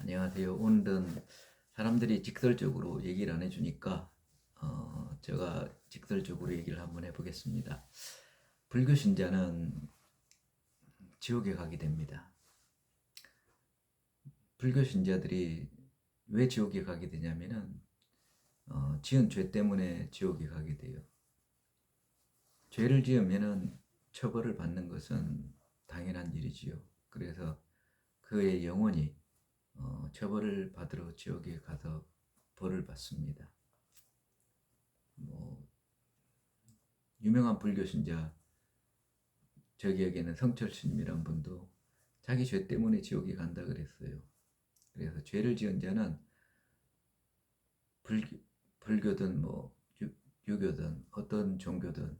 안녕하세요. 오늘은 사람들이 직설적으로 얘기를 안 해주니까 제가 직설적으로 얘기를 한번 해보겠습니다. 불교 신자는 지옥에 가게 됩니다. 불교 신자들이 왜 지옥에 가게 되냐면은 지은 죄 때문에 지옥에 가게 돼요. 죄를 지으면은 처벌을 받는 것은 당연한 일이지요. 그래서 그의 영혼이 처벌을 받으러 지옥에 가서 벌을 받습니다. 뭐 유명한 불교 신자 저기에게는 성철스님이란 분도 자기 죄 때문에 지옥에 간다 그랬어요. 그래서 죄를 지은 자는 불교, 불교든 뭐 유교든 어떤 종교든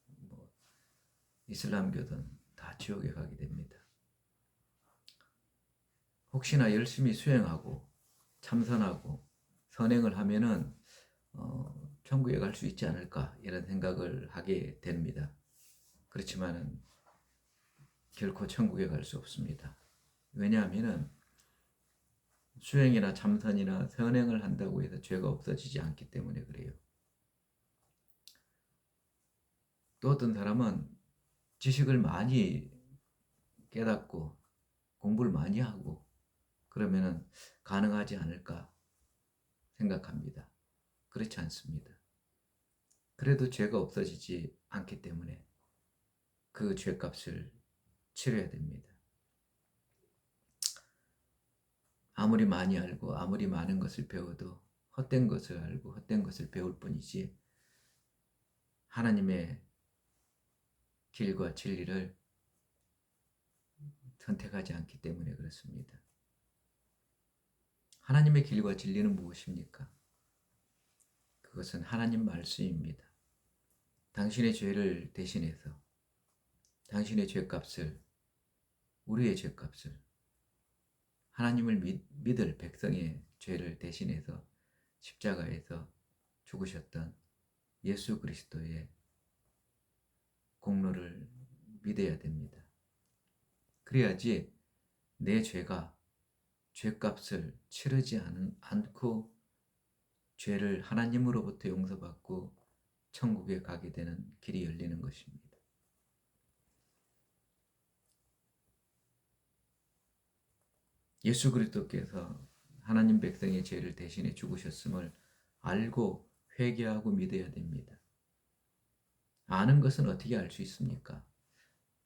뭐 이슬람교든 다 지옥에 가게 됩니다. 혹시나 열심히 수행하고 참선하고 선행을 하면은 천국에 갈 수 있지 않을까 이런 생각을 하게 됩니다. 그렇지만은 결코 천국에 갈 수 없습니다. 왜냐하면은 수행이나 참선이나 선행을 한다고 해서 죄가 없어지지 않기 때문에 그래요. 또 어떤 사람은 지식을 많이 깨닫고 공부를 많이 하고 그러면은 가능하지 않을까 생각합니다. 그렇지 않습니다. 그래도 죄가 없어지지 않기 때문에 그 죄값을 치러야 됩니다. 아무리 많이 알고 아무리 많은 것을 배워도 헛된 것을 알고 헛된 것을 배울 뿐이지 하나님의 길과 진리를 선택하지 않기 때문에 그렇습니다. 하나님의 길과 진리는 무엇입니까? 그것은 하나님 말씀입니다. 당신의 죄를 대신해서 당신의 죄값을, 우리의 죄값을, 하나님을 믿을 백성의 죄를 대신해서 십자가에서 죽으셨던 예수 그리스도의 공로를 믿어야 됩니다. 그래야지 내 죄가 죄값을 치르지 않고 죄를 하나님으로부터 용서받고 천국에 가게 되는 길이 열리는 것입니다. 예수 그리스도께서 하나님 백성의 죄를 대신해 죽으셨음을 알고 회개하고 믿어야 됩니다. 아는 것은 어떻게 알 수 있습니까?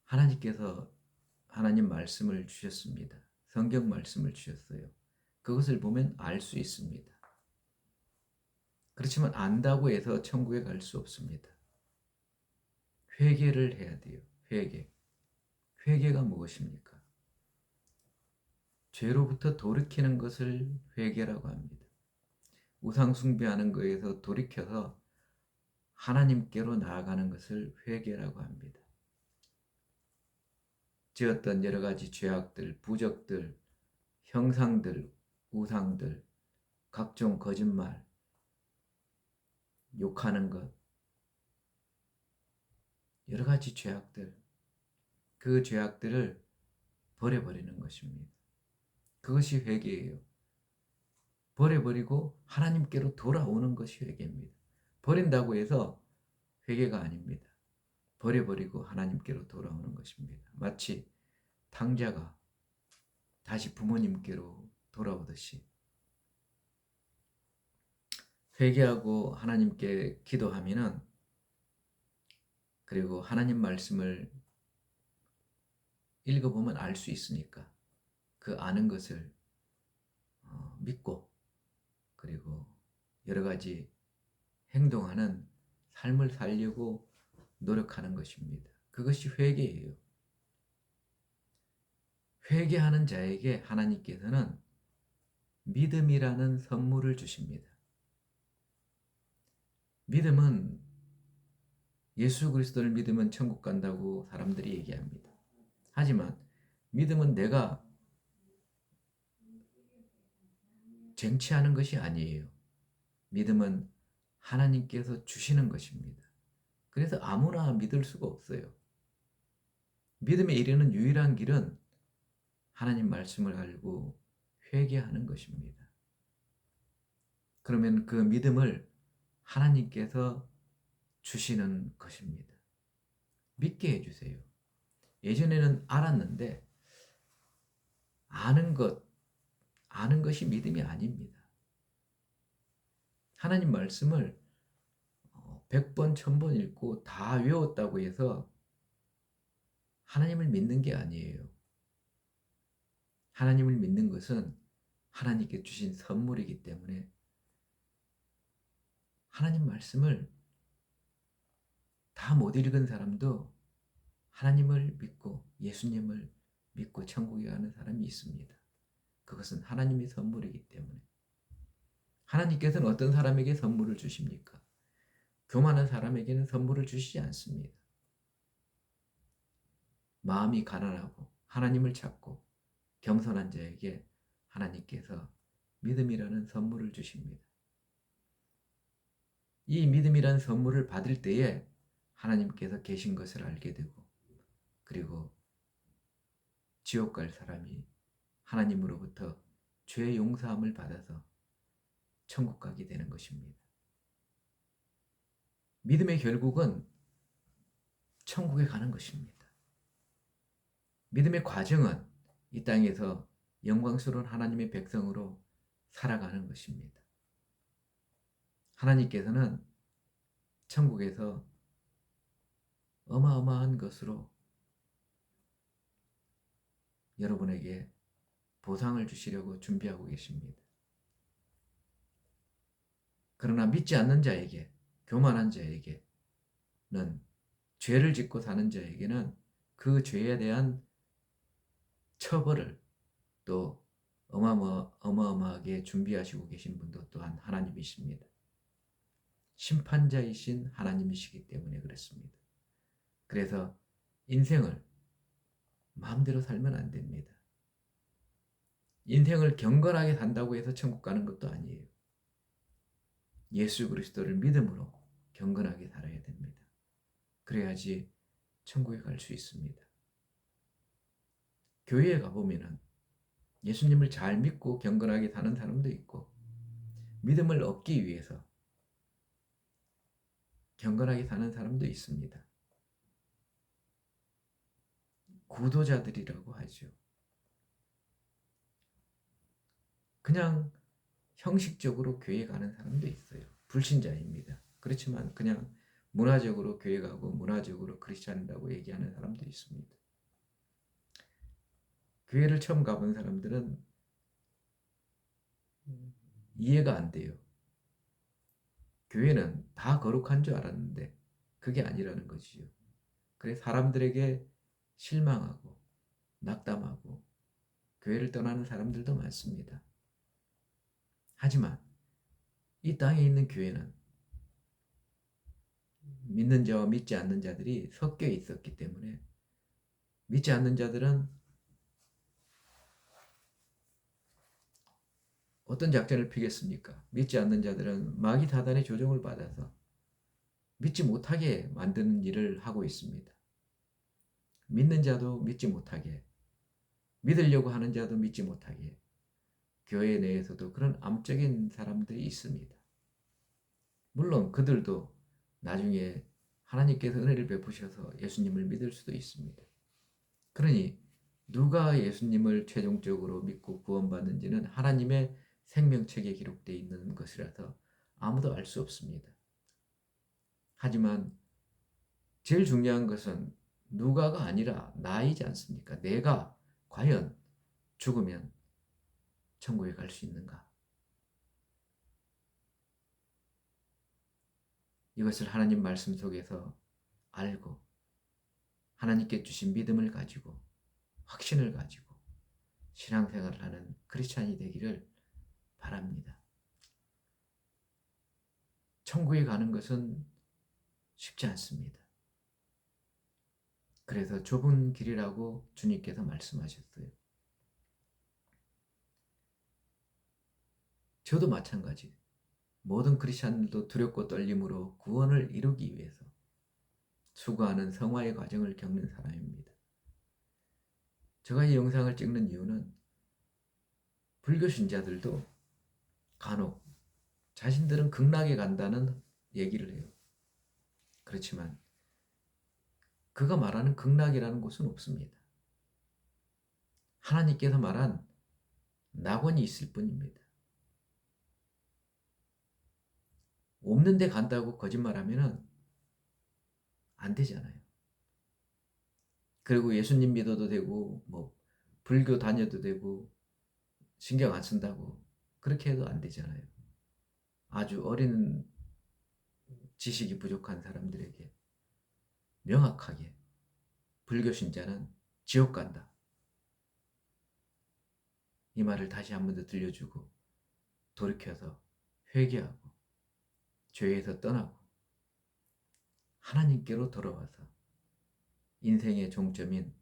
하나님께서 하나님 말씀을 주셨습니다. 성경 말씀을 주셨어요. 그것을 보면 알 수 있습니다. 그렇지만 안다고 해서 천국에 갈 수 없습니다. 회개를 해야 돼요. 회개. 회개가 무엇입니까? 죄로부터 돌이키는 것을 회개라고 합니다. 우상 숭배하는 것에서 돌이켜서 하나님께로 나아가는 것을 회개라고 합니다. 지었던 여러 가지 죄악들, 부적들, 형상들, 우상들, 각종 거짓말, 욕하는 것, 여러 가지 죄악들, 그 죄악들을 버려버리는 것입니다. 그것이 회개예요. 버려버리고 하나님께로 돌아오는 것이 회개입니다. 버린다고 해서 회개가 아닙니다. 버려버리고 하나님께로 돌아오는 것입니다. 마치 탕자가 다시 부모님께로 돌아오듯이 회개하고 하나님께 기도하면은 그리고 하나님 말씀을 읽어보면 알 수 있으니까 그 아는 것을 믿고 그리고 여러 가지 행동하는 삶을 살려고 노력하는 것입니다. 그것이 회개예요. 회개하는 자에게 하나님께서는 믿음이라는 선물을 주십니다. 믿음은 예수 그리스도를 믿으면 천국 간다고 사람들이 얘기합니다. 하지만 믿음은 내가 쟁취하는 것이 아니에요. 믿음은 하나님께서 주시는 것입니다. 그래서 아무나 믿을 수가 없어요. 믿음에 이르는 유일한 길은 하나님 말씀을 알고 회개하는 것입니다. 그러면 그 믿음을 하나님께서 주시는 것입니다. 믿게 해주세요. 예전에는 알았는데 아는 것이 믿음이 아닙니다. 하나님 말씀을 100번, 1000번 읽고 다 외웠다고 해서 하나님을 믿는 게 아니에요. 하나님을 믿는 것은 하나님께 주신 선물이기 때문에 하나님 말씀을 다 못 읽은 사람도 하나님을 믿고 예수님을 믿고 천국에 가는 사람이 있습니다. 그것은 하나님의 선물이기 때문에. 하나님께서는 어떤 사람에게 선물을 주십니까? 교만한 사람에게는 선물을 주시지 않습니다. 마음이 가난하고 하나님을 찾고 겸손한 자에게 하나님께서 믿음이라는 선물을 주십니다. 이 믿음이라는 선물을 받을 때에 하나님께서 계신 것을 알게 되고, 그리고 지옥 갈 사람이 하나님으로부터 죄 용서함을 받아서 천국 가게 되는 것입니다. 믿음의 결국은 천국에 가는 것입니다. 믿음의 과정은 이 땅에서 영광스러운 하나님의 백성으로 살아가는 것입니다. 하나님께서는 천국에서 어마어마한 것으로 여러분에게 보상을 주시려고 준비하고 계십니다. 그러나 믿지 않는 자에게, 교만한 자에게는, 죄를 짓고 사는 자에게는 그 죄에 대한 처벌을 또 어마어마하게 준비하시고 계신 분도 또한 하나님이십니다. 심판자이신 하나님이시기 때문에 그렇습니다. 그래서 인생을 마음대로 살면 안 됩니다. 인생을 경건하게 산다고 해서 천국 가는 것도 아니에요. 예수 그리스도를 믿음으로 경건하게 살아야 됩니다. 그래야지 천국에 갈 수 있습니다. 교회에 가보면은 예수님을 잘 믿고 경건하게 사는 사람도 있고, 믿음을 얻기 위해서 경건하게 사는 사람도 있습니다. 구도자들이라고 하죠. 그냥 형식적으로 교회 가는 사람도 있어요. 불신자입니다. 그렇지만 그냥 문화적으로 교회 가고 문화적으로 크리스찬이라고 얘기하는 사람도 있습니다. 교회를 처음 가본 사람들은 이해가 안 돼요. 교회는 다 거룩한 줄 알았는데 그게 아니라는 것이죠. 그래서 사람들에게 실망하고 낙담하고 교회를 떠나는 사람들도 많습니다. 하지만 이 땅에 있는 교회는 믿는 자와 믿지 않는 자들이 섞여 있었기 때문에, 믿지 않는 자들은 어떤 작전을 피겠습니까? 믿지 않는 자들은 마귀 사단의 조종을 받아서 믿지 못하게 만드는 일을 하고 있습니다. 믿는 자도 믿지 못하게, 믿으려고 하는 자도 믿지 못하게, 교회 내에서도 그런 암적인 사람들이 있습니다. 물론 그들도 나중에 하나님께서 은혜를 베푸셔서 예수님을 믿을 수도 있습니다. 그러니 누가 예수님을 최종적으로 믿고 구원받는지는 하나님의 생명책에 기록되어 있는 것이라서 아무도 알 수 없습니다. 하지만 제일 중요한 것은 누가가 아니라 나이지 않습니까? 내가 과연 죽으면 천국에 갈 수 있는가? 이것을 하나님 말씀 속에서 알고 하나님께 주신 믿음을 가지고 확신을 가지고 신앙생활을 하는 크리스찬이 되기를 바랍니다. 천국에 가는 것은 쉽지 않습니다. 그래서 좁은 길이라고 주님께서 말씀하셨어요. 저도 마찬가지. 모든 크리스찬들도 두렵고 떨림으로 구원을 이루기 위해서 수고하는 성화의 과정을 겪는 사람입니다. 제가 이 영상을 찍는 이유는 불교 신자들도 간혹 자신들은 극락에 간다는 얘기를 해요. 그렇지만 그가 말하는 극락이라는 곳은 없습니다. 하나님께서 말한 낙원이 있을 뿐입니다. 없는 데 간다고 거짓말하면 안 되잖아요. 그리고 예수님 믿어도 되고 뭐 불교 다녀도 되고 신경 안 쓴다고 그렇게 해도 안 되잖아요. 아주 어린 지식이 부족한 사람들에게 명확하게 불교 신자는 지옥 간다. 이 말을 다시 한 번 더 들려주고 돌이켜서 회개하고 죄에서 떠나고 하나님께로 돌아와서 인생의 종점인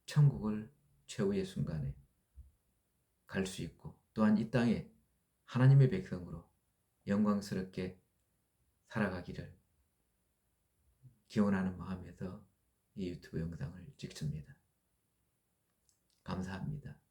천국을 최후의 순간에 갈 수 있고 또한 이 땅에 하나님의 백성으로 영광스럽게 살아가기를 기원하는 마음에서 이 유튜브 영상을 찍습니다. 감사합니다.